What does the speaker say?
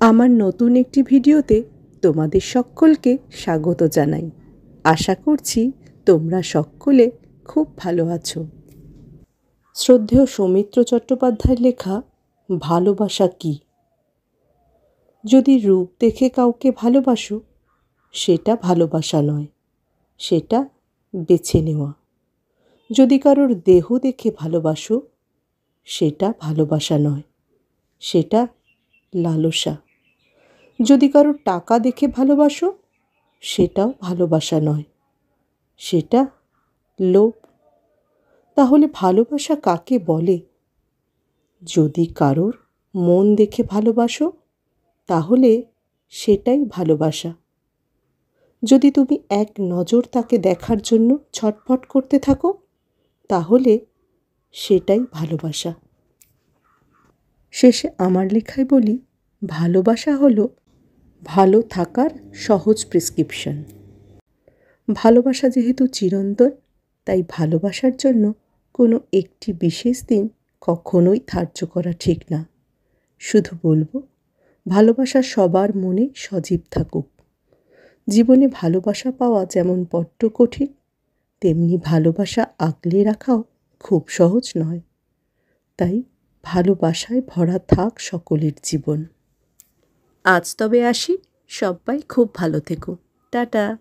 আমার নতুন একটি ভিডিওতে তোমাদের সকলকে স্বাগত জানাই। আশা করছি তোমরা সকলে খুব ভালো আছো। শ্রদ্ধেয় সৌমিত্র চট্টোপাধ্যায়ের লেখা ভালোবাসা কী? যদি রূপ দেখে কাউকে ভালোবাসো, সেটা ভালোবাসা নয়, সেটা বেছে নেওয়া। যদি কারোর দেহ দেখে ভালোবাসো, সেটা ভালোবাসা নয়, সেটা লালসা। যদি কারোর টাকা দেখে ভালোবাসো, সেটাও ভালোবাসা নয়, সেটা লোভ। তাহলে ভালোবাসা কাকে বলে? যদি কারোর মন দেখে ভালোবাসো, তাহলে সেটাই ভালোবাসা। যদি তুমি এক নজর তাকে দেখার জন্য ছটফট করতে থাকো, তাহলে সেটাই ভালোবাসা। শেষে আমার লেখায় বলি, ভালোবাসা হলো ভালো থাকার সহজ প্রেসক্রিপশন। ভালোবাসা যেহেতু চিরন্তন, তাই ভালোবাসার জন্য কোনো একটি বিশেষ দিন কখনোই ধার্য করা ঠিক না। শুধু বলবো, ভালোবাসা সবার মনে সজীব থাকুক। জীবনে ভালোবাসা পাওয়া যেমন বড্ড কঠিন, তেমনি ভালোবাসা আগলে রাখাও খুব সহজ নয়। তাই ভালোবাসায় ভরা থাক সকলের জীবন। আজ তবে আসি, সবাই খুব ভালো থেকো। টাটা।